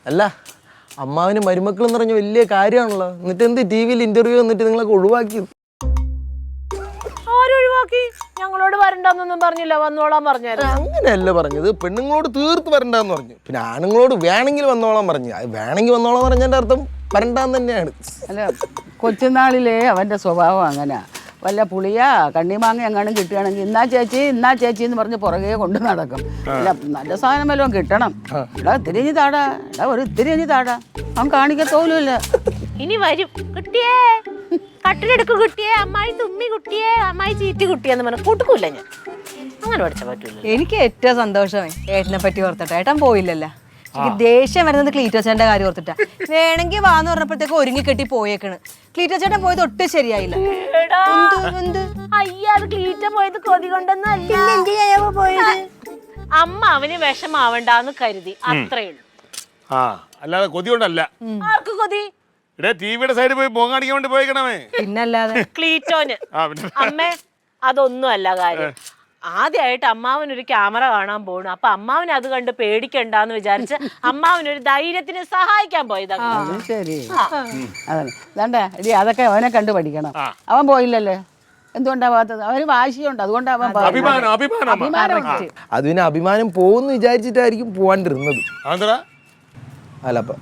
അല്ല, അമ്മാവിന് മരുമക്കൾ എന്ന് പറഞ്ഞ വലിയ കാര്യമാണല്ലോ. എന്നിട്ട് എന്ത് ടി വിയിൽ ഇന്റർവ്യൂ വന്നിട്ട് നിങ്ങളൊക്കെ ഒഴിവാക്കി? ആരൊഴിവാക്കി? ഞങ്ങളോട് വരണ്ടെന്നൊന്നും പറഞ്ഞില്ല, വന്നോളാൻ പറഞ്ഞായിരുന്നു. അങ്ങനെയല്ല പറഞ്ഞത്, പെണ്ണുങ്ങളോട് തീർത്ത് വരണ്ടെന്ന് പറഞ്ഞു. പിന്നെ ആണുങ്ങളോട് വേണമെങ്കിൽ വന്നോളാൻ പറഞ്ഞു. അത് വേണമെങ്കിൽ വന്നോളാൻ പറഞ്ഞതിന്റെ അർത്ഥം വരണ്ടാന്ന് തന്നെയാണ്. അല്ല, കൊച്ചുനാളിലെ അവൻ്റെ സ്വഭാവം അങ്ങനെ. വല്ല പുളിയാ കണ്ണിമാങ്ങ എങ്ങാനും കിട്ടുകയാണെങ്കിൽ ഇന്നാ ചേച്ചി എന്ന് പറഞ്ഞ് പുറകെ കൊണ്ട് നടക്കും. അല്ല, നല്ല സാധനം വല്ലതും കിട്ടണം. എടാ തിരിഞ്ഞ് താടാ, എടാ ഒരു തിരിഞ്ഞ് താടാ, അവൻ കാണിക്കത്തോലുമില്ല. ഇനി വരും. കുട്ടിയേ കട്ടിലെടുക്കു, കുട്ടിയെ അമ്മായി തുമ്മി, കുട്ടിയെ അമ്മായി ചീറ്റി, കുട്ടിയെന്ന് പറഞ്ഞ കൂട്ടുക്കൂല്ല. ഞാൻ അങ്ങനെ പഠിച്ചാൽ പറ്റൂല. എനിക്ക് ഏറ്റവും സന്തോഷമേ ഏട്ടനെ പറ്റി ഓർത്തിട്ടാ. ഏട്ടൻ പോയില്ലല്ലോ. എനിക്ക് ദേഷ്യം വരുന്നത് ക്ലീറ്റോച്ചേട്ടന്റെ കാര്യം ഓർത്തിട്ടാ. വേണമെങ്കിൽ വാന്ന് പറഞ്ഞപ്പോഴത്തേക്ക് ഒരുങ്ങി കെട്ടി പോയേക്കണ്. ക്ലീറ്റോച്ചേട്ടൻ പോയത് ഒട്ടും ശരിയായില്ല. അയ്യാത് ക്ലീറ്റ പോയത് കൊതി കൊണ്ടൊന്നല്ല. അമ്മ അവന് വിഷമാവണ്ടെന്ന് കരുതി, അത്രേ ഉള്ളൂ. അല്ലാതെ കൊതി കൊണ്ടല്ല. ആർക്ക് കൊതി? ടിവിയുടെ സൈഡിൽ പോയി പോകാൻ കാണിക്കാൻ വേണ്ടി പോയിക്കണമേ. പിന്നല്ലാതെ ക്ലീറ്റോന്. അമ്മേ അതൊന്നും അല്ല കാര്യം. ആദ്യമായിട്ട് അമ്മാവനൊരു ക്യാമറ കാണാൻ പോണു. അപ്പൊ അമ്മാവൻ അത് കണ്ട് പേടിക്കണ്ടെന്ന് വിചാരിച്ച് അമ്മാവനൊരു ധൈര്യത്തിന് സഹായിക്കാൻ പോയതാണ്. ശരി, അതെ എടി, അതൊക്കെ അവനെ കണ്ടു പഠിക്കണം. അവൻ പോയില്ലല്ലേ? എന്തുകൊണ്ടാ പോകാത്തത്? അവന് വാശിയുണ്ട്, അതുകൊണ്ടാ അവൻ അതിന് അഭിമാനം പോകുന്നു വിചാരിച്ചിട്ടായിരിക്കും പോവാണ്ടിരുന്നത്. അല്ല, അപ്പൊ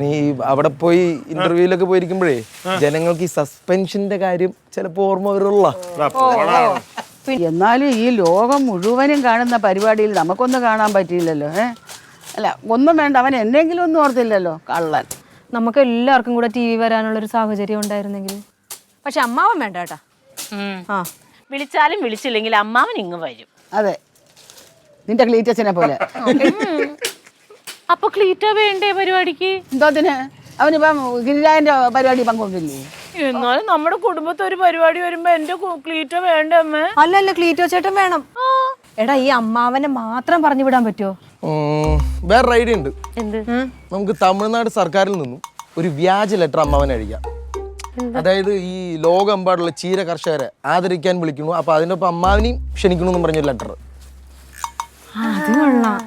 ഈ അവിടെ പോയി ഇന്റർവ്യൂലൊക്കെ പോയിരിക്കുമ്പോഴേ ജനങ്ങൾക്ക് ഈ സസ്പെൻഷന്റെ കാര്യം ചിലപ്പോ ഓർമ്മ വരുള്ള. എന്നാലും ഈ ലോകം മുഴുവനും കാണുന്ന പരിപാടിയിൽ നമുക്കൊന്നും കാണാൻ പറ്റിയില്ലല്ലോ. അല്ല, ഒന്നും വേണ്ട, അവൻ എന്തെങ്കിലും ഒന്നും ഓർത്തില്ലല്ലോ, കള്ളൻ. നമുക്ക് എല്ലാവർക്കും കൂടെ ടി വി വരാനുള്ളൊരു സാഹചര്യം ഉണ്ടായിരുന്നെങ്കിൽ. പക്ഷെ അമ്മാവൻ വേണ്ട കേട്ടാ. വിളിച്ചാലും വിളിച്ചില്ലെങ്കിൽ അമ്മാവൻ ഇങ്ങ് വരും. അതെ, നിന്റെ ക്ലീറ്റസിനെ പോലെ. അപ്പൊ ക്ലീറ്റ വേണ്ടേ പരിപാടിക്ക്? എന്തോത്തിന്? അവനിപ്പം ഗിരിരാജന്റെ പരിപാടി പങ്കുകൊണ്ടില്ലേ? എന്നാലും നമ്മുടെ കുടുംബത്തിൽ ഒരു പരിപാടി വരുമ്പോ എന്റെ ക്ലീറ്റ വേണ്ട അമ്മേ. അല്ലല്ല, ക്ലീറ്റോ ചേട്ടൻ വേണം. എടാ, ഈ അമ്മാവനെ മാത്രം പറഞ്ഞു വിടാൻ പറ്റുമോ? വേറൊരു ഐഡിയ ഉണ്ട്. എന്ത്? നമുക്ക് തമിഴ്നാട് സർക്കാരിൽ നിന്നും ഒരു വ്യാജ ലെറ്റർ അമ്മാവനെ അടിക്കാം. അതായത് ഈ ലോകമെമ്പാടുള്ള ചീര കർഷകരെ ആദരിക്കാൻ വിളിക്കുന്നു, അപ്പൊ അതിനൊപ്പം അമ്മാവനെയും ക്ഷണിക്കണമെന്ന് പറഞ്ഞൊരു ലെറ്റർ. അത് കൊള്ളാം.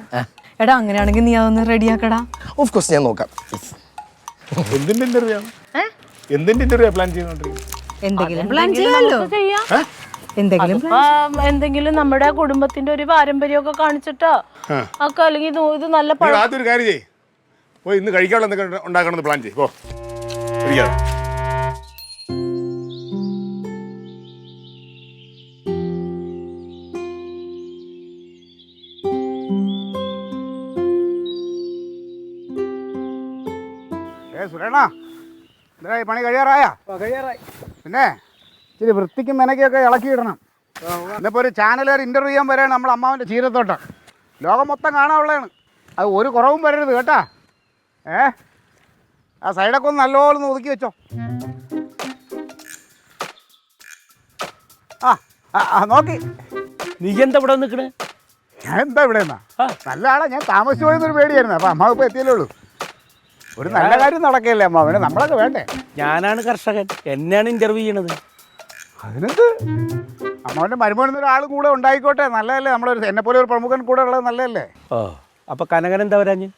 എടാ, അങ്ങനെയാണെങ്കിൽ നീ അതൊന്ന് റെഡിയാക്കടാ. ഓഫ് കോഴ്സ്, ഞാൻ നോക്കാം. എന്തിന്റെ ഇന്റർവ്യൂ ആണ്? എന്തിന്റെ ഇന്റർവ്യൂ പ്ലാൻ ചെയ്യുന്നുണ്ട്? എന്തെങ്കിലും പ്ലാൻ ചെയ്യാമല്ലോ. എന്തെങ്കിലും നമ്മുടെ കുടുംബത്തിന്റെ ഒരു പാരമ്പര്യമൊക്കെ കാണിച്ചിട്ടോ ഒക്കെ, അല്ലെങ്കിൽ ഇത് നല്ല ആദ്യം കാര്യം ചെയ്യ്, പോയി ഇന്ന് കഴിക്കാനുള്ള എന്തൊക്കെ ഉണ്ടാക്കണമെന്ന് പ്ലാൻ ചെയ്യ്. സുരേണ, പണി കഴിയാറായ? പിന്നെ ഇച്ചിരി വൃത്തിക്കും മെനക്കൊക്കെ ഇളക്കിയിടണം. ഇന്നിപ്പോൾ ഒരു ചാനലുകാർ ഇൻ്റർവ്യൂ ചെയ്യാൻ വരെയാണ് നമ്മൾ അമ്മാവൻ്റെ ചീരത്തോട്ടം. ലോകം മൊത്തം കാണാനുള്ളതാണ്. അത് ഒരു കുറവും വരരുത് കേട്ടാ. ആ സൈഡൊക്കെ ഒന്ന് നല്ലപോലെ ഒന്ന് ഒതുക്കി വെച്ചോ. നോക്കി. നീ എന്താ ഇവിടെ നിൽക്കണേ? ഞാൻ എന്താ ഇവിടെ നിന്നാ? നല്ല ആളാ, ഞാൻ താമസിച്ചു പോയെന്നൊരു പേടിയായിരുന്നു. അപ്പം അമ്മാവ് ഇപ്പോൾ എത്തിയല്ലേ ഉള്ളൂ. ഒരു നല്ല കാര്യം നടക്കുകയല്ലേ അമ്മാവന്, നമ്മളൊക്കെ വേണ്ടേ? ഞാനാണ് കർഷകൻ, എന്നെയാണ് ഇന്റർവ്യൂ ചെയ്യണത്. അതിനകത്ത് അമ്മാവൻ്റെ മരുമോനൊരാൾ കൂടെ ഉണ്ടായിക്കോട്ടെ, നല്ലതല്ലേ? നമ്മളൊരു എന്നെപ്പോലെ ഒരു പ്രമുഖൻ കൂടെ ഉള്ളത് നല്ലതല്ലേ? അപ്പൊ കനകൻ എന്താ വരാഞ്ഞ്?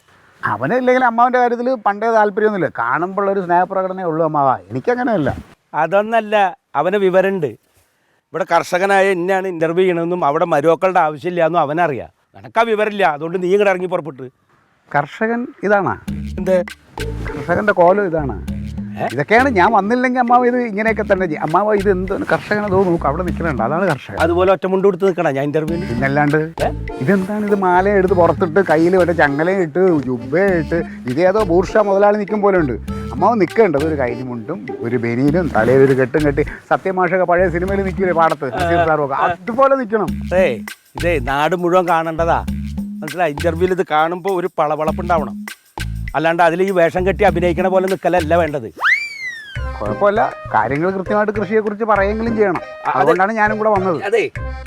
അവനില്ലെങ്കിൽ അമ്മാവൻ്റെ കാര്യത്തിൽ പണ്ടേ താല്പര്യമൊന്നുമില്ല, കാണുമ്പോഴുള്ളൊരു സ്നേഹപ്രകടനമേ ഉള്ളൂ അമ്മാവ. എനിക്കങ്ങനെയല്ല. അതൊന്നല്ല, അവന് വിവരമുണ്ട്. ഇവിടെ കർഷകനായ എന്നെയാണ് ഇന്റർവ്യൂ ചെയ്യണമെന്നും അവിടെ മരുമക്കളുടെ ആവശ്യമില്ല എന്നും അവനറിയാം. നിനക്കാ വിവരമില്ല, അതുകൊണ്ട് നീ ഇങ്ങോട്ട് ഇറങ്ങി പുറപ്പെട്ട്. കർഷകൻ ഇതാണോ? എന്ത് കർഷകന്റെ കോലം ഇതാണ്? ഇതൊക്കെയാണ് ഞാൻ വന്നില്ലെങ്കിൽ അമ്മാവ് ഇത് ഇങ്ങനെയൊക്കെ തന്നെ ചെയ്യും. അമ്മാവ് ഇത് എന്ത് കർഷകനതോ നോക്കും, അവിടെ നിൽക്കണുണ്ട്, അതാണ് കർഷകൻ. അതുപോലെ ഒറ്റമുണ്ട് കൊടുത്ത് നിൽക്കണം ഞാൻ ഇന്റർവ്യൂ. പിന്നല്ലാണ്ട് ഇതെന്താണ്? ഇത് മാല എടുത്ത് പുറത്തിട്ട് കയ്യിൽ മറ്റേ ചങ്ങലയും ഇട്ട് ജുബയിട്ട് ഇതേതോ ബൂർഷ മുതലാളി നിൽക്കും പോലെ ഉണ്ട്. അമ്മാവ് നിൽക്കേണ്ടത് ഒരു കൈമുണ്ടും ഒരു ബനിയനും തലയിൽ ഒരു കെട്ടും കെട്ടി. സത്യമാഷൊക്കെ പഴയ സിനിമയിൽ നിൽക്കില്ലേ പാടത്ത്, അതുപോലെ നിൽക്കണം. ഇതേ നാട് മുഴുവൻ കാണേണ്ടതാ, മനസ്സിലായി? ഇന്റർവ്യൂവിൽ ഇത് കാണുമ്പോൾ ഒരു പളവളപ്പുണ്ടാവണം, അല്ലാണ്ട് അതിൽ ഈ വേഷം കെട്ടി അഭിനയിക്കണ പോലെ നിൽക്കലല്ല വേണ്ടത്. കുഴപ്പമില്ല, കാര്യങ്ങൾ കൃത്യമായിട്ട് കൃഷിയെക്കുറിച്ച് പറയുമെങ്കിലും ചെയ്യണം. അതുകൊണ്ടാണ് ഞാനും കൂടെ വന്നത്. അതെ,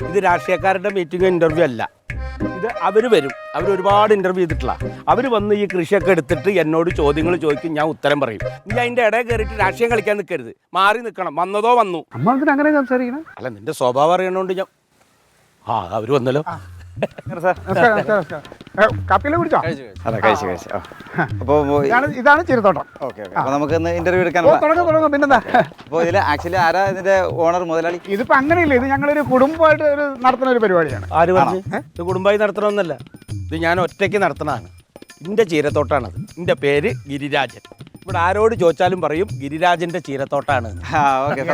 ഇത് രാഷ്ട്രീയക്കാരുടെ മീറ്റിംഗ് ഇന്റർവ്യൂ അല്ല. ഇത് അവർ വരും, അവർ ഒരുപാട് ഇൻ്റർവ്യൂ ചെയ്തിട്ടുള്ള. അവർ വന്ന് ഈ കൃഷിയൊക്കെ എടുത്തിട്ട് എന്നോട് ചോദ്യങ്ങൾ ചോദിക്കും, ഞാൻ ഉത്തരം പറയും. നീ അതിൻ്റെ ഇടയിൽ കയറിയിട്ട് രാഷ്ട്രീയം കളിക്കാൻ നിൽക്കരുത്, മാറി നിൽക്കണം. വന്നതോ വന്നു. അമ്മ എന്തിനാ അങ്ങനെ സംസാരിക്കണം? അല്ല, നിന്റെ സ്വഭാവം അറിയണോണ്ട് ഞാൻ അവർ വന്നല്ലോ. കാപ്പിയിലെ കുടിച്ചോ? അല്ല, കഴിച്ചു. അപ്പോൾ ഇതാണ് ചീരത്തോട്ടം. ഓക്കെ. അപ്പോൾ നമുക്ക് ഇന്ന് ഇന്റർവ്യൂ എടുക്കാൻ തുടങ്ങും. പിന്നെന്താ? അപ്പോൾ ഇതിൽ ആക്ച്വലി ആരാ ഇതിന്റെ ഓണർ, മുതലാളി? ഇതിപ്പോ അങ്ങനെയില്ല, ഇത് ഞങ്ങളൊരു കുടുംബമായിട്ട് നടത്തുന്ന ഒരു പരിപാടിയാണ്. ആര് പറഞ്ഞു ഇത് കുടുംബമായി നടത്തണമെന്നല്ല, ഇത് ഞാൻ ഒറ്റയ്ക്ക് നടത്തണതാണ്. എൻ്റെ ചീരത്തോട്ടാണത്. എൻ്റെ പേര് ഗിരിരാജൻ. ഇവിടെ ആരോട് ചോദിച്ചാലും പറയും ഗിരിരാജന്റെ ചീരത്തോട്ടാണ്.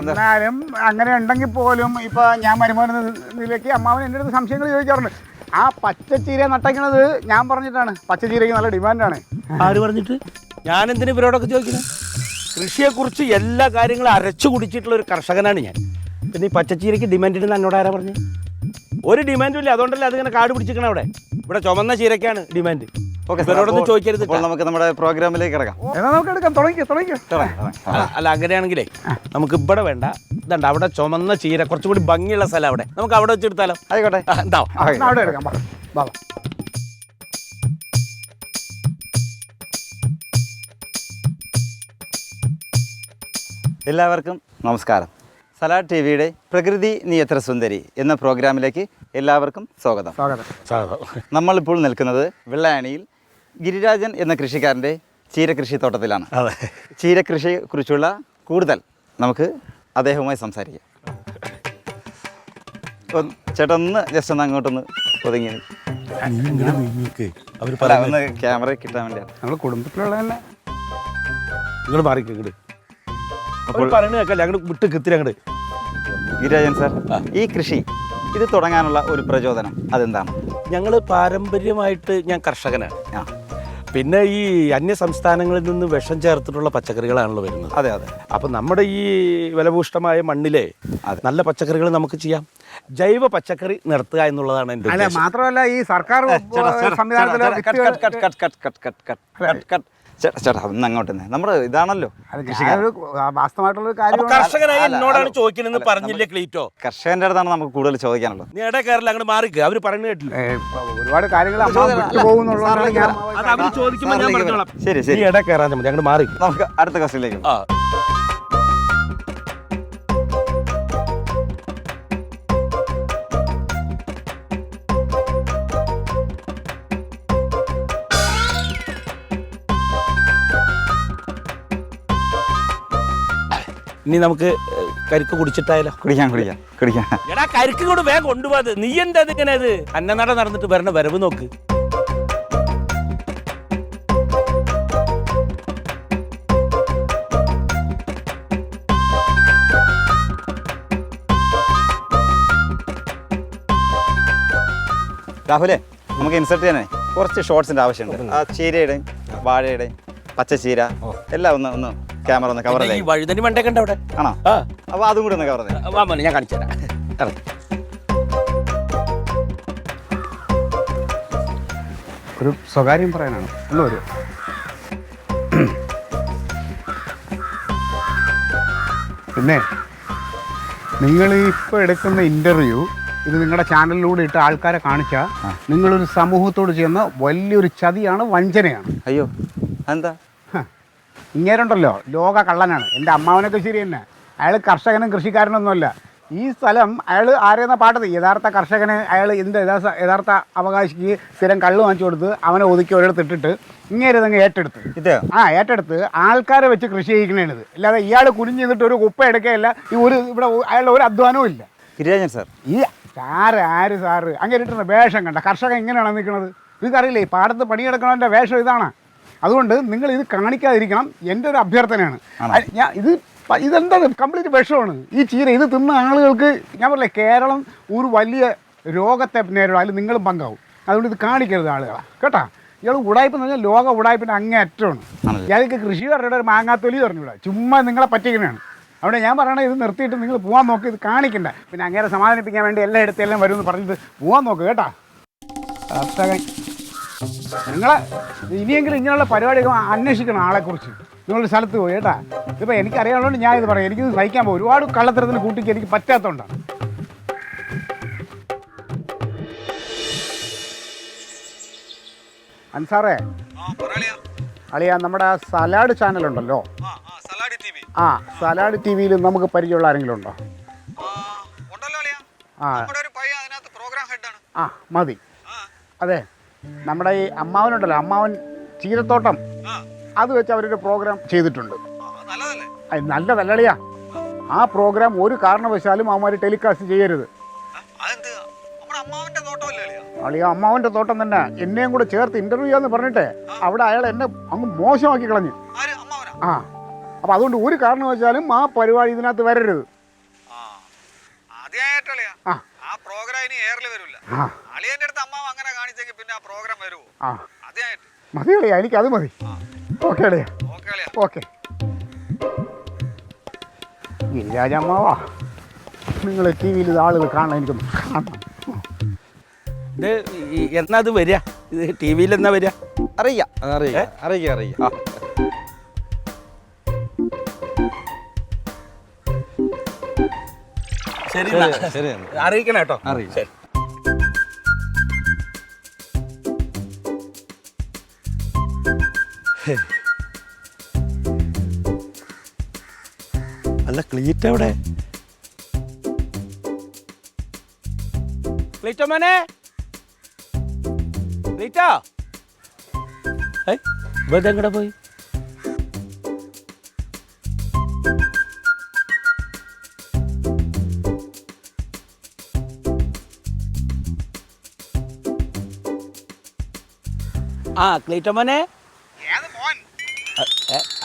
എന്നാലും അങ്ങനെ ഉണ്ടെങ്കിൽ പോലും ഇപ്പൊ ഞാൻ മരുമോനെന്ന നിലയ്ക്ക് അമ്മാവൻ എൻ്റെ അടുത്ത് സംശയങ്ങൾ ചോദിക്കാറുണ്ട്. ആ പച്ചച്ചീര നട്ടയ്ക്കണത് ഞാൻ പറഞ്ഞിട്ടാണ്. പച്ചച്ചീരയ്ക്ക് നല്ല ഡിമാൻഡാണ്. ആര് പറഞ്ഞിട്ട്? ഞാൻ എന്തിനു ഇവരോടൊക്കെ ചോദിക്കുന്നത്? കൃഷിയെക്കുറിച്ച് എല്ലാ കാര്യങ്ങളും അരച്ചു കുടിച്ചിട്ടുള്ള ഒരു കർഷകനാണ് ഞാൻ. പിന്നെ ഈ പച്ചച്ചീരയ്ക്ക് ഡിമാൻഡ് ഇടുന്ന എന്നോട് ആരാ പറഞ്ഞു? ഒരു ഡിമാൻഡും ഇല്ല. അതുകൊണ്ടല്ലേ അതിങ്ങനെ കാട് പിടിച്ചിരിക്കണം അവിടെ. ഇവിടെ ചുമന്ന ചീരക്കാണ് ഡിമാൻഡ്. ഇവരോടൊന്നും ചോദിക്കരുത്. നമുക്ക് നമ്മുടെ പ്രോഗ്രാമിലേക്ക് കിടക്കാം. നമുക്ക് എടുക്കാം. തുടങ്ങി. അല്ല, അങ്ങനെയാണെങ്കിലേ നമുക്ക് ഇവിടെ വേണ്ട. ഇതുണ്ട് അവിടെ ചുമന്ന ചീര, കുറച്ചുകൂടി ഭംഗിയുള്ള സ്ഥലം അവിടെ. നമുക്ക് അവിടെ വെച്ചെടുത്താലോ? ആയിക്കോട്ടെ. എന്താ അവിടെ എടുക്കാം. എല്ലാവർക്കും നമസ്കാരം. സലാഡ് ടിവിയുടെ പ്രകൃതി നീ എത്ര സുന്ദരി എന്ന പ്രോഗ്രാമിലേക്ക് എല്ലാവർക്കും സ്വാഗതം. നമ്മളിപ്പോൾ നിൽക്കുന്നത് വെള്ളായണിയിൽ ഗിരിരാജൻ എന്ന കൃഷിക്കാരൻ്റെ ചീരകൃഷിത്തോട്ടത്തിലാണ്. ചീരകൃഷിയെക്കുറിച്ചുള്ള കൂടുതൽ നമുക്ക് അദ്ദേഹവുമായി സംസാരിക്കാം. ചേട്ടാ, ഒന്ന് ജസ്റ്റ് ഒന്ന് അങ്ങോട്ടൊന്ന് ഒതുങ്ങി. ഒന്ന് ക്യാമറ കിട്ടാൻ വേണ്ടിയാണ്. നമ്മൾ കുടുംബത്തിലുള്ളതന്നെ. നിങ്ങൾ മാറിക്ക് ഇങ്ങോട്ട്. അപ്പോൾ പറയുന്നത് കേൾക്കല്ലേ, അങ്ങോട്ട് വിട്ട് കിത്തിരി അങ്ങോട്ട്. ഗിരിരാജൻ സാർ, ഈ കൃഷി ഇത് തുടങ്ങാനുള്ള ഒരു പ്രചോദനം അതെന്താണ്? ഞങ്ങൾ പാരമ്പര്യമായിട്ട് ഞാൻ കർഷകനാണ്. പിന്നെ ഈ അന്യ സംസ്ഥാനങ്ങളിൽ നിന്ന് വിഷം ചേർത്തിട്ടുള്ള പച്ചക്കറികളാണല്ലോ വരുന്നത്. അതെ. അപ്പം നമ്മുടെ ഈ വിലഭൂഷ്ടമായ മണ്ണിലെ നല്ല പച്ചക്കറികൾ നമുക്ക് ചെയ്യാം. ജൈവ പച്ചക്കറി നിർത്തുക എന്നുള്ളതാണ് എൻ്റെ ഉദ്ദേശം. മാത്രമല്ല ഈ സർക്കാർ ചേട്ടാ ഒന്ന് അങ്ങോട്ട് നമ്മുടെ ഇതാണല്ലോ വാസ്തവമായിട്ടുള്ള കാര്യം. കർഷകനായി എന്നോടാണ് ചോദിക്കണമെന്ന് പറഞ്ഞില്ലേ ക്ലീറ്റോ? കർഷകന്റെ അടുത്താണ് നമുക്ക് കൂടുതൽ ചോദിക്കാനുള്ളത്. നീ ഇടയിൽ കയറില്ല, അങ്ങോട്ട് മാറിക്കുക. അവർ പറയുന്നത് കേട്ടില്ല. ഒരുപാട് കാര്യങ്ങൾ ചോദിക്കുമ്പോൾ ഞാൻ പറഞ്ഞോളാം. ശരി, നീ ഇടയിൽ കയറാൻ മതി, അങ്ങോട്ട് മാറി. നമുക്ക് അടുത്ത ക്വസ്റ്റ്യനിലേക്ക്. ഇനി നമുക്ക് കരിക്ക് കുടിച്ചിട്ടായാലോ? കുടിക്കാം. എടാ, കരിക്ക് കൊണ്ട് വേഗം കൊണ്ടുപോകാത്. നീ എന്താ ഇങ്ങനെ അത് അന്നനട നടന്നിട്ട് വരണ വരവ് നോക്ക്. രാഹുലേ, നമുക്ക് ഇൻസർട്ട് ചെയ്യാനേ കുറച്ച് ഷോർട്സിന്റെ ആവശ്യമുണ്ട്. ആ ചീരയുടെയും വാഴയുടെയും പച്ചച്ചീര എല്ലാം ഒന്ന് ക്യാമറ ഒന്ന് കവർ ചെയ്യാം. വഴുതനി മണ്ടൊക്കെ ഉണ്ട് അവിടെ. ആണോ? അപ്പൊ അതും കൂടി ഒന്ന് കവർ ചെയ്യാം. ഞാൻ കാണിച്ചു തരാം. ഒരു സ്വകാര്യം പറയാനാണ്. പിന്നെ നിങ്ങൾ ഇപ്പോൾ എടുക്കുന്ന ഇൻ്റർവ്യൂ ഇത് നിങ്ങളുടെ ചാനലിലൂടെ ഇട്ട് ആൾക്കാരെ കാണിച്ചാൽ നിങ്ങളൊരു സമൂഹത്തോട് ചെയ്യുന്ന വലിയൊരു ചതിയാണ്, വഞ്ചനയാണ്. അയ്യോ, എന്താ? ഇങ്ങേരുണ്ടല്ലോ, ലോക കള്ളനാണ്. എൻ്റെ അമ്മാവനൊക്കെ ശരി തന്നെ. അയാൾ കർഷകനും കൃഷിക്കാരനൊന്നുമല്ല. ഈ സ്ഥലം അയാൾ ആരെന്ന പാട്ടത് യഥാർത്ഥ കർഷകന് അയാൾ ഇതിൻ്റെ യഥാർത്ഥ അവകാശിക്ക് സ്ഥിരം കള്ള് വാങ്ങിച്ചു കൊടുത്ത് അവനെ ഒതുക്കി ഒരിടത്ത് ഇട്ടിട്ട് ഇങ്ങേര് നിങ്ങൾ ഏറ്റെടുത്ത് ആൾക്കാരെ വെച്ച് കൃഷി ചെയ്യിക്കണേത്. അല്ലാതെ ഇയാൾ കുനിഞ്ഞ് നിന്നിട്ട് ഒരു കുപ്പ എടുക്കുകയല്ല. ഈ ഇവിടെ അയാളുടെ ഒരു അധ്വാനവും ഇല്ല. ഗിരിരാജൻ സാർ, ഈ സാറ് അങ്ങനെ ഇട്ടുന്ന വേഷം കണ്ട കർഷകൻ ഇങ്ങനെയാണ് നിൽക്കുന്നത്. നിങ്ങൾക്കറിയില്ലേ, ഈ പാടത്ത് പണിയെടുക്കണതിൻ്റെ വേഷം ഇതാണ്. അതുകൊണ്ട് നിങ്ങൾ ഇത് കാണിക്കാതിരിക്കണം. എൻ്റെ ഒരു അഭ്യർത്ഥനയാണ്. ഇതെന്താണ്, കംപ്ലീറ്റ് വിഷമാണ് ഈ ചീര. ഇത് തിന്ന ആളുകൾക്ക് ഞാൻ പറയില്ലേ, കേരളം ഒരു വലിയ രോഗത്തെ നേരിടും. അതിൽ നിങ്ങളും പങ്കാവും. അതുകൊണ്ട് ഇത് കാണിക്കരുത് ആളുകളെ, കേട്ടോ. ഇയാൾ ഉടായ്പ എന്ന് പറഞ്ഞാൽ ലോക ഉടായ്പിൻ്റെ അങ്ങേ അറ്റമാണ്. ഇയാൾക്ക് കൃഷിക്കാരുടെ ഒരു മാങ്ങാത്തൊലി പറഞ്ഞുകൂടാ, ചുമ്മാ നിങ്ങളെ പറ്റിക്കണതാണ്. അവിടെ ഞാൻ പറയണത് ഇത് നിർത്തിയിട്ട് നിങ്ങൾ പോകാൻ നോക്ക്, ഇത് കാണിക്കണ്ട. പിന്നെ അങ്ങനെ സമാധാനിപ്പിക്കാൻ വേണ്ടി എല്ലാം വരുമെന്ന് പറഞ്ഞിട്ട് പോകാൻ നോക്ക്, കേട്ടോ. കർഷകൻ നിങ്ങളെ ഇനിയെങ്കിലും ഇങ്ങനെയുള്ള പരിപാടികൾ അന്വേഷിക്കണം ആളെക്കുറിച്ച്. നിങ്ങളുടെ സ്ഥലത്ത് പോയി, കേട്ടാ. ഇതിപ്പോൾ എനിക്കറിയാവുന്നതുകൊണ്ട് ഞാൻ ഇത് പറയാം. എനിക്കിത് സഹിക്കാൻ പോകും. ഒരുപാട് കള്ളത്തരത്തിന് കൂട്ടിക്ക് എനിക്ക് പറ്റാത്തതുകൊണ്ടാണ്. അൻസാറേ, അളിയ നമ്മുടെ ആ സലാഡ് ചാനലുണ്ടല്ലോ, ആ സലാഡ് ടി വിയിൽ നമുക്ക് പരിചയമുള്ള ആരെങ്കിലും ഉണ്ടോ? ആ ആ മതി. അതെ, നമ്മുടെ ഈ അമ്മാവനുണ്ടല്ലോ, അമ്മാവൻ ചീരത്തോട്ടം, അത് വെച്ച് അവരൊരു പ്രോഗ്രാം ചെയ്തിട്ടുണ്ട്. നല്ലതല്ല അളിയ, ആ പ്രോഗ്രാം ഒരു കാരണവശാലും അവന്മാർ ടെലികാസ്റ്റ് ചെയ്യരുത്. അളിയ അമ്മാവൻ്റെ തോട്ടം തന്നെ, എന്നെയും കൂടെ ചേർത്ത് ഇന്റർവ്യൂ ചെയ്യാന്ന് പറഞ്ഞിട്ട് അവിടെ അയാൾ എന്നെ അങ്ങ് മോശമാക്കി കളഞ്ഞു. ആ അപ്പം അതുകൊണ്ട് ഒരു കാരണവശാലും ആ പരിപാടി ഇതിനകത്ത് വരരുത്. മതി അളിയ, എനിക്കത് മതി. ഓക്കെ അളിയ, ഓക്കെ. ഗിരിരാജമ്മാവാ, നിങ്ങൾ ടി വിയിൽ ഇത് ആളുകൾ കാണാൻ എനിക്കൊന്ന് കാണണം. ഇത് എന്നാ അത് വരിക? ഇത് ടി വിയിൽ എന്നാ വരിക? അറിയാം. ശരി, അറിയിക്കണം കേട്ടോ. ശരി. അല്ല, ക്ലീറ്റ് എവിടെ? ക്ലീറ്റോ മോനെ, ക്ലീറ്റോ, ഇതെങ്ങടെ പോയി? ആ ക്ലീറ്റോ മോനെ,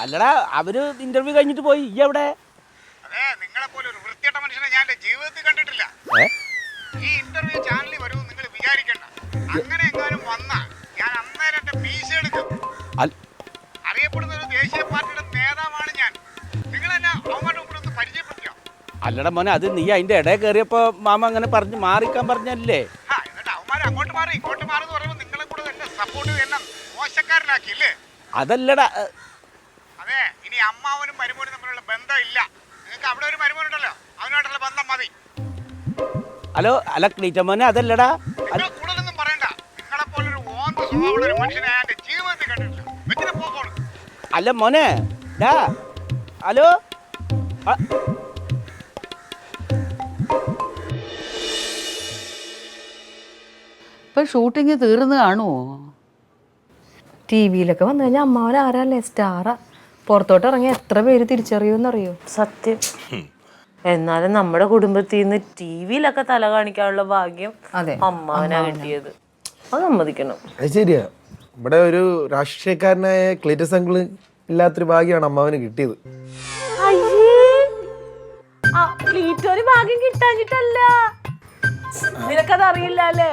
അല്ലടാ അവര് ഇന്റർവ്യൂ കഴിഞ്ഞിട്ട് പോയി. ഈ എവിടെ? നിങ്ങളെ പോലെ ഒരു വൃത്തികെട്ട മനുഷ്യനെ ഞാൻ എന്റെ ജീവിതത്തിൽ കണ്ടിട്ടില്ല. ഈ ഇന്റർവ്യൂ ചാനലിൽ വരുമെന്ന് നിങ്ങൾ വിചാരിക്കണ്ട. അങ്ങനെ എങ്ങാനും വന്നാ ഞാൻ അന്നേരം എന്റെ പീശ എടുക്കും. അറിയപ്പെടുന്ന ഒരു ദേശീയ പാർട്ടിയുടെ നേതാവാണ് ഞാൻ. നിങ്ങളെന്നെ അവന്മാരുടെ മുമ്പിൽ ഒന്ന് പരിചയപ്പെടുത്തിയോ? അല്ലടാ മോനെ, അത് നീ അതിന്റെ ഇടയിൽ കയറിയപ്പോ മാമ അങ്ങനെ പറഞ്ഞ് മാറിക്കാൻ പറഞ്ഞല്ലേ? എന്നിട്ട് അവന്മാർ അങ്ങോട്ട് മാറി ഇങ്ങോട്ട് മാറുന്ന് പറയുമ്പോൾ നിങ്ങളെ കൂടെ എന്നെ സപ്പോർട്ട് എന്നെ മോശക്കാരനാക്കിയില്ലേ? അതല്ലടാ. അതെ, ഇനി അമ്മാവനും മരുമോനും തമ്മിലുള്ള ബന്ധം ഇല്ല. നിങ്ങൾക്ക് അവിടെ ഒരു മരുമോനുണ്ടല്ലോ, അവനുമായിട്ടുള്ള ബന്ധം മതി. ഹലോ, അല്ല ക്ലീറ്റോ മോനെ, അതല്ലടാ. നിങ്ങൾ കൂടുതലൊന്നും പറയണ്ട. നിങ്ങളെ പോലൊരു ഓന്ത സ്വഭാവമുള്ള ഒരു മനുഷ്യനെ ഞാൻ എന്റെ ജീവിതത്തിൽ കണ്ടിട്ടില്ല. വെച്ചിട്ട് പോകോളൂ. അല്ല മോനെ, ഡാ, ഹലോ. ഇപ്പം ഷൂട്ടിങ് തീർന്ന് കാണുമോ? ടി വിയിലൊക്കെ വന്നു കഴിഞ്ഞാൽ അമ്മാവൻ ആരല്ലേ സ്റ്റാറാ. പുറത്തോട്ട് ഇറങ്ങി എത്ര പേര് തിരിച്ചറിയുമെന്നറിയോ? സത്യം. എന്നാലും നമ്മുടെ കുടുംബത്തിൽ നിന്ന് ടി വിയിലൊക്കെ തല കാണിക്കാനുള്ള ഭാഗ്യം അമ്മാവനാ കിട്ടിയത്. അത് സമ്മതിക്കണം. അത് ശരിയാ. ഇവിടെ ഒരു രാഷ്ട്രീയക്കാരനായ ക്ലീറ്റസ് അങ്കിള് ഇല്ലാത്തൊരു ഭാഗ്യമാണ് അമ്മാവന് കിട്ടിയത്. ക്ലീറ്റോന് ഭാഗ്യം കിട്ടാഞ്ഞിട്ടല്ല, നിനക്കത് അറിയില്ല അല്ലേ?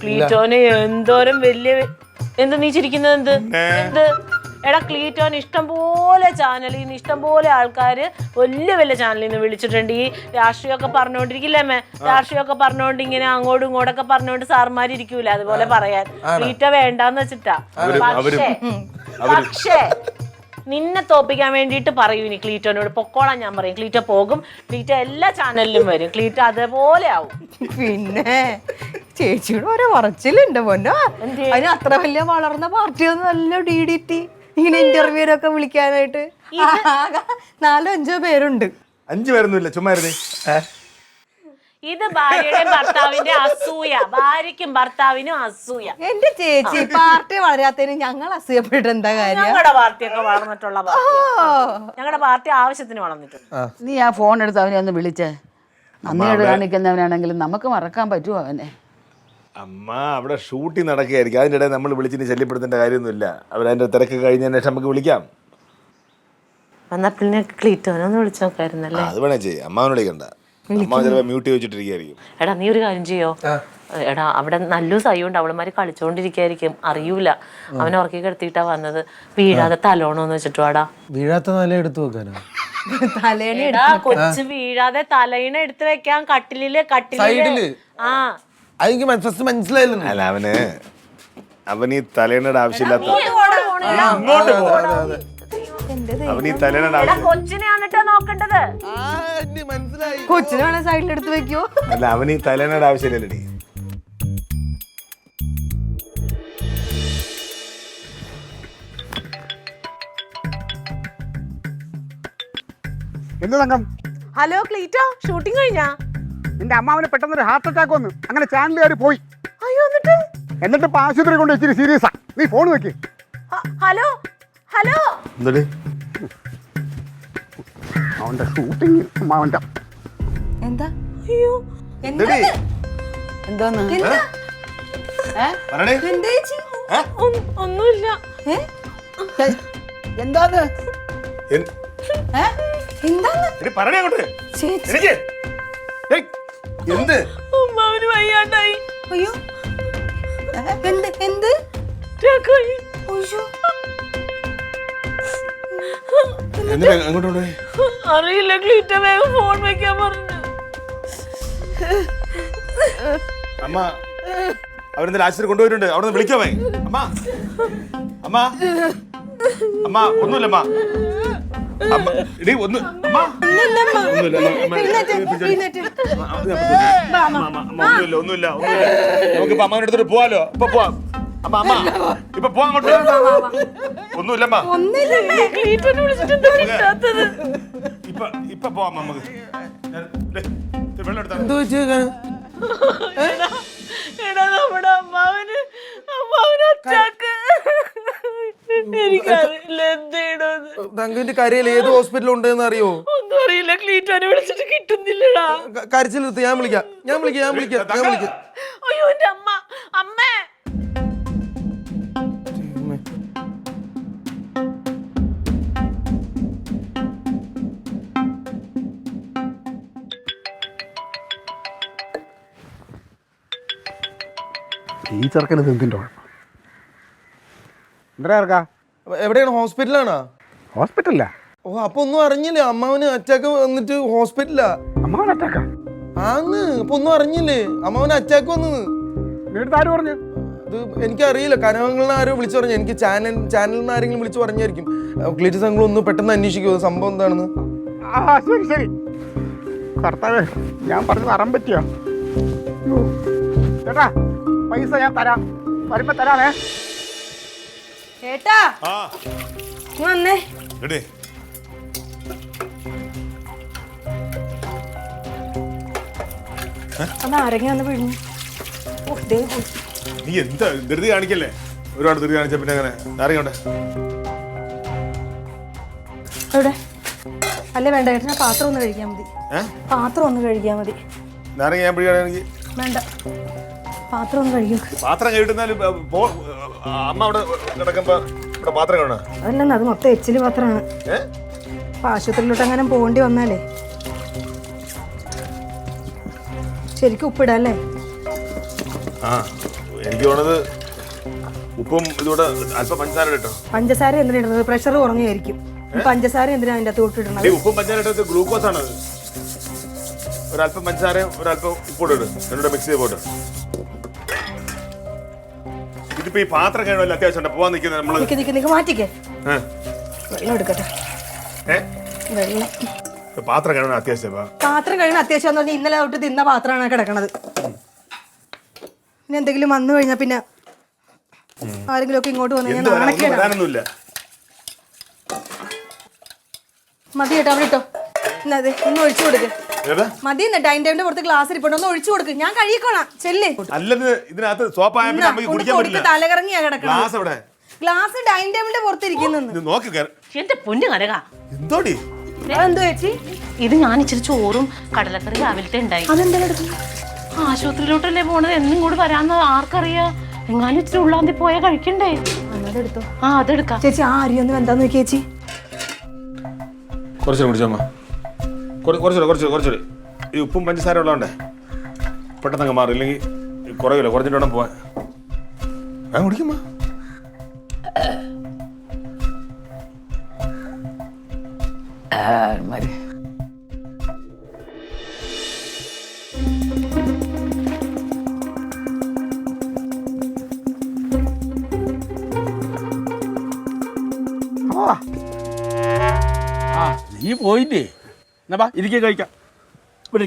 ക്ലീറ്റോന് എന്തോരം വലിയ എന്ത് നീ ചിരിക്കുന്നത്? എന്ത് എടാ, ക്ലീറ്റോന് ഇഷ്ടംപോലെ ചാനലിൽ നിന്ന് ഇഷ്ടംപോലെ ആൾക്കാര് വലിയ വലിയ ചാനലിൽ നിന്ന് വിളിച്ചിട്ടുണ്ട്. ഈ രാഷ്ട്രീയമൊക്കെ പറഞ്ഞോണ്ടിരിക്കില്ലേ അമ്മേ? രാഷ്ട്രീയമൊക്കെ പറഞ്ഞോണ്ട് ഇങ്ങനെ അങ്ങോട്ടും ഇങ്ങോട്ടൊക്കെ പറഞ്ഞോണ്ട് സാർമാരിരിക്കൂല, അതുപോലെ പറയാൻ. ക്ലീറ്റോ വേണ്ടാന്ന് വെച്ചിട്ടാ. പക്ഷേ നിന്നെ തോപ്പിക്കാൻ വേണ്ടിയിട്ട് പറയൂ ഇനി ക്ലീറ്റോനോട് പൊക്കോളാൻ ഞാൻ പറയും. ക്ലീറ്റോ പോകും, ക്ലീറ്റോ എല്ലാ ചാനലിലും വരും, ക്ലീറ്റോ അതേപോലെ ആവും. പിന്നെ ചേച്ചിയുടെ ഓരോ പറച്ചിലുണ്ട് പൊന്നോ. അതിന് അത്ര വലിയ വളർന്ന പാർട്ടിയൊന്നും അല്ല DDT. ഇങ്ങനെ ഇന്റർവ്യൂരൊക്കെ വിളിക്കാനായിട്ട് 4-5 പേരുണ്ട്. 5 പേരൊന്നുമില്ല, ചുമ്മാ ഇരുന്നേ. ഇത് ഭാര്യയുടെയും ഭർത്താവിന്റെ അസൂയ. ഭാര്യയ്ക്കും ഭർത്താവിനും അസൂയ. എന്റെ ചേച്ചി, പാർട്ടി വളരാത്തതിന് ഞങ്ങൾ അസൂയപ്പെട്ട് എന്താ കാര്യം? ഞങ്ങളുടെ പാർട്ടിയൊക്കെ വളർന്നിട്ടുള്ള പാർട്ടി. ഞങ്ങളുടെ പാർട്ടി ആവശ്യത്തിന് വളർന്നിട്ടുണ്ട്. നീ ആ ഫോൺ എടുത്ത് അവനെ ഒന്ന് വിളിച്ചേ. നന്ദിയോട് കാണിക്കുന്നവനാണെങ്കിലും നമുക്ക് മറക്കാൻ പറ്റുമോ അവനെ? അമ്മ അവിടെ ഷൂട്ടിംഗ് നടക്കുകയായിരിക്കും, അതിൻ്റെ ഇടയിൽ നമ്മൾ വിളിച്ചിട്ട് ശല്യപ്പെടുത്തേണ്ട കാര്യമൊന്നുമില്ല. അവരതിൻ്റെ തിരക്ക് കഴിഞ്ഞതിന് ശേഷം നമുക്ക് വിളിക്കാം. എന്നാ പിന്നെ ക്ലീറ്റോനൊന്ന് വിളിച്ചു നോക്കായിരുന്നല്ലേ? അത് വേണേ ചെയ്യും, അമ്മാവനെ വിളിക്കണ്ട. അമ്മ ചിലപ്പോൾ മ്യൂട്ട് വെച്ചിട്ടിരിക്കുകയായിരിക്കും. എടാ നീ ഒരു കാര്യം ചെയ്യോ? എടാ അവിടെ നല്ലൊരു സൈയുണ്ട്, അവളുമാര് കളിച്ചോണ്ടിരിക്കായിരിക്കും, അറിയൂല. അവനെ ഉറക്കി കിടത്തിയിട്ടാ വന്നത്. വീഴാതെ തലോണോന്ന് വെച്ചിട്ട് വാടാ. വീഴാത്ത തല എടുത്തു വെക്കാനോ? എടാ കൊച്ചു വീഴാതെ തലയിണ എടുത്ത് വെക്കാൻ കട്ടിലില്. ആ അതെനിക്ക് ഫസ്റ്റ് മനസ്സിലായില്ല. അല്ല, അവന് ഈ തലേണയുടെ ആവശ്യമില്ലാത്ത അവന് ഈ തലേണയുടെ ആവശ്യം. കൊച്ചിനെയാണിട്ടോ നോക്കേണ്ടത്. മനസ്സിലായി. കൊച്ചിനെ വേണേ സൈഡിലെടുത്ത് വെക്കോ? അല്ല, അവന് ഈ തലേണയുടെ ആവശ്യമില്ലടി. എന്ത് തങ്കം? ഹലോ ക്ലീറ്റോ, ഷൂട്ടിംഗ് കഴിഞ്ഞാ? നിന്റെ അമ്മാവന് പെട്ടെന്നൊരു ഹാർട്ട് അറ്റാക്ക് വന്നു, അങ്ങനെ ചാനലുകാർ പോയി. അയ്യോ, എന്നിട്ട് ഇപ്പൊ ആശുപത്രി കൊണ്ട് ഇച്ചിരി സീരിയസാ. നീ ഫോൺ വെക്ക്. Hello hello. എന്തടി അവന്റെ ഷൂട്ടിങ് അമ്മാവന്റെ. എന്താ? അയ്യോ, എന്തടി എന്തോന്ന് പറയണേ എന്താ ചേച്ചി? ഒന്നുമില്ല. എന്തോന്ന് എന്താന്ന് എടി പറയണേ അങ്ങോട്ട് ചേച്ചി? എനിക്ക് ഏയ്, എന്ത് അമ്മാവന് വയ്യാണ്ടായി. അയ്യോ, എന്ത് എന്ത്? അറ്റാക്കായി. അയ്യോ, എന്തിനാ അങ്ങോട്ട് കൊണ്ടുപോയി? അറിയില്ല ക്ലീറ്റ, വേഗം ഫോൺ വെക്കാൻ പറഞ്ഞു. അമ്മ അവരെന്തായാലും ആശുപത്രി കൊണ്ടുപോയിട്ടുണ്ട്, അവിടെ നിന്ന് വിളിക്കാമേ. അമ്മ അമ്മ അമ്മ ഒന്നുമില്ലമ്മ. അമ്മ ഇടി ഒന്ന് അമ്മ ഒന്നുമില്ല. ഒന്നുമില്ല. നമുക്കിപ്പോ അമ്മാവിന്റെ അടുത്തോട്ട് പോവാലോ. ഇപ്പൊ പോവാം. അമ്മ അമ്മ ഇപ്പൊ പോവാം അങ്ങോട്ട്. ഒന്നുമില്ലമ്മ. ക്ലീറ്റനെ വിളിച്ചിട്ട് എന്താ കിട്ടാത്തത്? ഇപ്പൊ പോവാം നമുക്ക്. വെള്ളം എടുത്താ എന്തോ വെച്ച് എടാ, നമ്മുടെ അമ്മാവന് അറ്റാക്ക്. എനിക്കറിയില്ല എന്തെയ്യണോന്ന്. തങ്കുവിന്റെ കരയിൽ ഏത് ഹോസ്പിറ്റലിൽ ഉണ്ടെന്ന് അറിയോ? ഒന്നും അറിയില്ല. ക്ലീറ്റോനെ വിളിച്ചിട്ട് കിട്ടുന്നില്ലടാ. കരച്ചിൽ നിർത്തി. ഞാൻ വിളിക്കാം. അയ്യോ, എന്റെ അമ്മ. അമ്മേ, ഈ ചെറുക്കന് എന്തിൻ്റെ കുഴപ്പം? എന്താ ഇറക്കാ? എവിടെയാണ്? ഹോസ്പിറ്റലാണോ? ഹോസ്പിറ്റലില്ല. ഓ, അപ്പൊ ഒന്നും അറിഞ്ഞില്ലേ? അമ്മാവന് അറ്റാക്ക് വന്നിട്ട് ഹോസ്പിറ്റലാ. അമ്മാവൻ അറ്റാക്കാ? ആന്ന്. അപ്പൊ ഒന്നും അറിഞ്ഞില്ലേ? അമ്മാവന് അറ്റാക്ക് വന്നത്. നേരിട്ട് ആര് പറഞ്ഞു? ഇത് എനിക്കറിയില്ല. കനകങ്ങളിൽ ആരോ വിളിച്ചു പറഞ്ഞു. എനിക്ക് ചാനലിൽ നിന്ന് ആരെങ്കിലും വിളിച്ചു പറഞ്ഞായിരിക്കും. ക്ലീറ്റസ് അങ്കിൾ ഒന്ന് പെട്ടെന്ന് അന്വേഷിക്കുമോ സംഭവം എന്താണെന്ന്? ആ ശരി. കർത്താവേ, ഞാൻ പറഞ്ഞത് അറം പറ്റിയോ? ചേട്ടാ, പൈസ ഞാൻ തരാം, വരുമ്പോ തരാമേ. ചേട്ടാ ആ വന്നേ. എടേ ആരെങ്കിലും വന്ന് പിഴിഞ്ഞു. നീ എന്താ ധൃതി കാണിക്കല്ലേ? ഒരുപാട് ധൃതി കാണിച്ച പിന്നെ അങ്ങനെ അറിയണ്ടേ? എവിടെ? അല്ല വേണ്ട ചേട്ടനാ, പാത്രം ഒന്ന് കഴിക്കാൻ മതി. പാത്രം ഒന്ന് കഴിക്കാൻ മതി. നാരങ്ങ ഞാൻ പിടിക്കുകയാണെങ്കിൽ വേണ്ട, പാത്രം ഒന്ന് കഴിക്കും. പാത്രം കഴിട്ടുന്നാലും അമ്മ അവിടെ കിടക്കുമ്പോ ഇവിടെ പാത്രം കാണാ. അതല്ലെന്ന്, അത് മൊത്തം എച്ചില് പാത്രമാണ്. അപ്പൊ ആശുപത്രിയിലോട്ട് അങ്ങനെ പോകേണ്ടി വന്നാലേ ശരിക്കും ഉപ്പിടല്ലേ? ആ, എനിക്ക് തോന്നുന്നത് ഉപ്പും ഇതോടെ അല്പം പഞ്ചസാര ഇട്ടോ. പഞ്ചസാര എന്തിനാ ഇടുന്നത്? പ്രഷർ കുറഞ്ഞായിരിക്കും. പഞ്ചസാര എന്തിനാ അതിൻ്റെ അകത്ത് തൊട്ടിടണത്? ഉപ്പും പഞ്ചസാര ഇട്ടത് ഗ്ലൂക്കോസ് ആണത്. ഒരല്പം പഞ്ചസാരയും ഒരല്പം ഉപ്പോട്ട് ഇടും, എന്നോട് മിക്സ് ചെയ്ത് പോട്ട്. ഇതിപ്പോ ഈ പാത്രം കഴിയുമല്ലോ, അത്യാവശ്യം പോവാൻ നിൽക്കുന്നത് നമ്മള്. നിക്ക് മാറ്റിക്കേ. വെള്ളം എടുക്കട്ടെ. വെള്ളം പാത്രം കഴിയണം അത്യാവശ്യം. പാത്രം കഴിയണ അത്യാവശ്യം എന്ന് പറഞ്ഞാൽ ഇന്നലെ തൊട്ട് തിന്ന പാത്രമാണ് കിടക്കണത്. പിന്നെ എന്തെങ്കിലും വന്നു കഴിഞ്ഞാൽ പിന്നെ ആരെങ്കിലും ഒക്കെ ഇങ്ങോട്ട് വന്നു കഴിഞ്ഞാൽ വരാനൊന്നുമില്ല. മതി കേട്ടോ, അവിടെ ഇട്ടോ. അതെ, ഒന്ന് ഒഴിച്ചു കൊടുക്ക്. മതി. ഡൈനിങ് ടേബിളിന്റെ പുറത്ത് ഗ്ലാസ് ഇരിപ്പുണ്ട്, ഒന്ന് ഒഴിച്ചു കൊടുക്ക്. ഞാൻ കഴിക്കോളാം. ചെല്ലേ. അല്ലത് ഇതിനകത്ത് സോപ്പായ തലകറങ്ങിയാ കിടക്കണം. ഗ്ലാസ് ഡൈനിങ് ടേബിളിന്റെ പുറത്ത് ഇരിക്കുന്നു. എന്റെ പൊന്നു കനക, എന്തോടി അതെന്തോ ചേച്ചി? ഇത് ഞാൻ ഇച്ചിരി ചോറും കടലക്കറി രാവിലത്തെ ഉണ്ടായി. അതെന്താ? ആശുപത്രിയിലോട്ടല്ലേ പോണത്, എന്നും കൂടി വരാന്ന് ആർക്കറിയാ? എങ്ങാനും ഇച്ചിരി ഉള്ളാന്തി പോയാ കഴിക്കണ്ടേ? അതെടുത്തോ. ആ, അതെടുക്കാം ചേച്ചി. ആ അരിയൊന്നും എന്താന്ന് നോക്കി ചേച്ചി. കുറച്ചുകൂടി ഈ ഉപ്പും പഞ്ചസാര ഉള്ളതുകൊണ്ടേ പെട്ടെന്ന് മാറും. ഇല്ലെങ്കിൽ കുറയില്ല, കുറച്ചിട്ട് വേണം പോവാൻ. ഞാൻ കുടിക്കുമ്പോ മതി. നീ പോയില്ലേ? എന്നാ ഇരിക്കുക, കഴിക്കാം. ഇവിടെ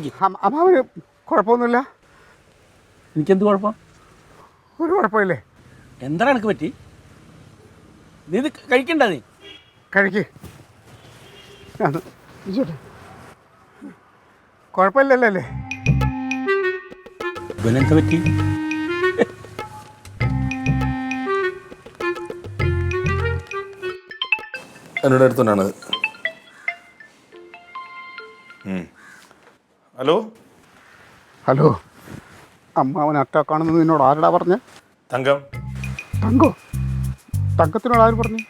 അമ്മാവന് കുഴപ്പമൊന്നുമില്ല. എനിക്കെന്ത് കുഴപ്പം? ഒരു കുഴപ്പമില്ലേ? എന്താണ് എനിക്ക് പറ്റി? നീ ഇത് കഴിക്കണ്ട. നീ കഴിക്ക്. കുഴപ്പമില്ലല്ലോ അല്ലേ? ഇവനെന്താ പറ്റി? എന്നോട് അടുത്തോണ്ടാണത്. ഹലോ ഹലോ, അമ്മാവൻ അറ്റാക്കാണെന്ന് നിന്നോട് ആരടാ പറഞ്ഞ? തങ്കം. തങ്കോ? തങ്കത്തിനോട് ആര് പറഞ്ഞു?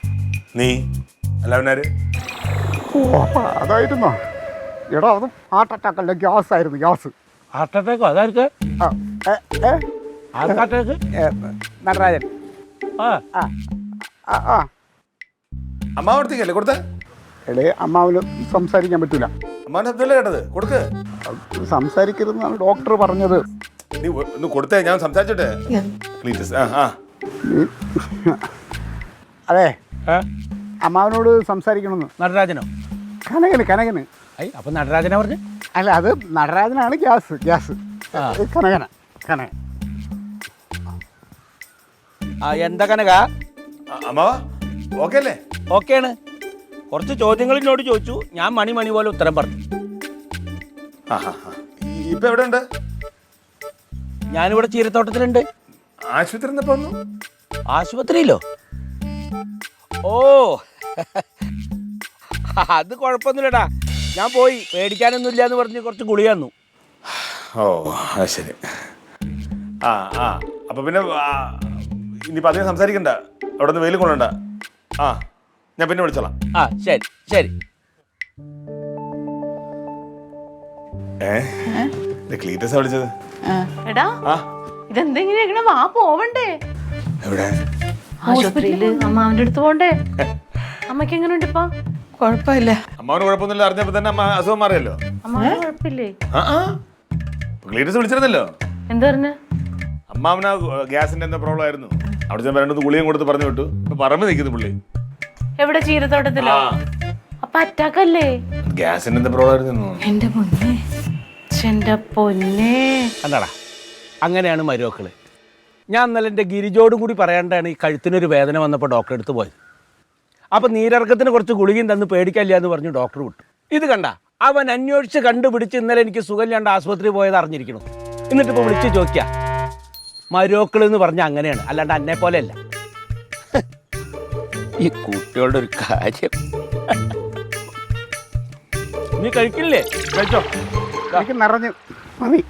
നീ അല്ല അവനാര്? ഓ, അപ്പൊ അതായിരുന്നോ? എടാ, അത് ഹാർട്ട് അറ്റാക്ക് അല്ല, ഗ്യാസ് ആയിരുന്നു, ഗ്യാസ്. ഹാർട്ട് അറ്റാക്കോ? അതാർക്ക് ആ, ഹാർട്ട് അറ്റാക്ക്? നടരാജൻ. ആ ആ ആ ആ അമ്മാവടുത്തേക്കല്ലേ കൊടുത്തേ? എടേ, അമ്മാവന് സംസാരിക്കാൻ പറ്റൂല. അമ്മാവൻ ശബ്ദമല്ലേ കേട്ടത്? കൊടുക്ക്. സംസാരിക്കരുതെന്നാണ് ഡോക്ടർ പറഞ്ഞത്. നീ ഒന്ന് കൊടുത്തേ, ഞാൻ സംസാരിച്ചോട്ടെ. ക്ലീറ്റസ്. അതെ, ഏ? അമ്മാവനോട് സംസാരിക്കണമെന്ന്. നടരാജനോ? കനകന്. ഐ, അപ്പൊ നടരാജനാ പറഞ്ഞു? അല്ല, അത് നടരാജനാണ് ഗ്യാസ്. കനകൻ. ആ, എന്താ കനക? അമ്മാവ ഓക്കെ അല്ലേ? ഓക്കെയാണ്. കുറച്ച് ചോദ്യങ്ങൾ എന്നോട് ചോദിച്ചു, ഞാൻ മണി പോലെ ഉത്തരം പറഞ്ഞു. ഇപ്പൊ എവിടെ ഉണ്ട്? ഞാനിവിടെ ചീരത്തോട്ടത്തിലുണ്ട്. ആശുപത്രി എന്നപ്പോ വന്നു? ആശുപത്രിയിലോ? ഓ, അത് കുഴപ്പമൊന്നുമില്ലടാ. ഞാൻ പോയി, പേടിക്കാനൊന്നുമില്ല എന്ന് പറഞ്ഞ് കുറച്ച് ഗുളിക തന്നു. ഓ, അത് ശരി. അപ്പൊ പിന്നെ ഇനിയിപ്പോ അധികം സംസാരിക്കണ്ട, അവിടെ നിന്ന് വെയിലും കൊള്ളണ്ട. ഞാൻ പിന്നെ വിളിച്ചോളാം. ആ, ശരി ശരി. ക്ലീറ്റസാ വിളിച്ചത്. എടാ, ഇതെന്തെങ്കിലും വാ പോവണ്ടേ? എവിടെ? ആശുപത്രിയില് അമ്മാവന്റെ അടുത്ത് പോണ്ടേ? അമ്മക്ക് എങ്ങനെയുണ്ട് ഇപ്പൊ? കുഴപ്പമില്ല. അമ്മാവന് കുഴപ്പമൊന്നുമില്ല, അറിഞ്ഞപ്പോ തന്നെ അമ്മ അസുഖം മാറിയല്ലോ. അമ്മാവന് കുഴപ്പമില്ലേ? ക്ലീറ്റസ് വിളിച്ചിരുന്നല്ലോ. എന്താ പറഞ്ഞ? അമ്മാവന ഗ്യാസിന്റെ എന്താ പ്രോബ്ലം ആയിരുന്നു. അവിടെ ഞാൻ രണ്ടു ഗുളിയും കൊടുത്ത് പറഞ്ഞു വിട്ടു. ഇപ്പൊ പറമ്പ് നിൽക്കുന്നു പുള്ളി. എവിടെ? ചീരത്തോട്ടത്തിലോ? അപ്പൊ അറ്റാക്ക് അല്ലേ? ഗ്യാസിന്റെ എന്താ പ്രോബ്ലം ആയിരുന്നു? എന്റെ പൊന്നെ, എന്റെ പൊന്നെ. കണ്ടാടാ, അങ്ങനെയാണ് മരുമക്കള്. ഞാൻ ഇന്നലെ എൻ്റെ ഗിരിജോടും കൂടി പറയാണ്ടാണ് ഈ കഴുത്തിനൊരു വേദന വന്നപ്പോൾ ഡോക്ടറെ അടുത്ത് പോയത്. അപ്പം നീരിറക്കത്തിന് കുറച്ച് ഗുളികയും തന്ന് പേടിക്കല്ല എന്ന് പറഞ്ഞു ഡോക്ടർ വിട്ടു. ഇത് കണ്ട, അവൻ അന്വേഷിച്ച് കണ്ടുപിടിച്ച് ഇന്നലെ എനിക്ക് സുഖമില്ലാണ്ട് ആശുപത്രി പോയത് അറിഞ്ഞിരിക്കണം. എന്നിട്ടിപ്പോൾ വിളിച്ച് ചോദിക്കുക. മരുമക്കൾ എന്ന് പറഞ്ഞാൽ അങ്ങനെയാണ്, അല്ലാണ്ട് എന്നെ പോലെയല്ല. ഈ കുട്ടികളുടെ ഒരു കാര്യം. നീ കഴിക്കില്ലേ? കഴിച്ചോ. എനിക്ക് നിറഞ്ഞു മതി.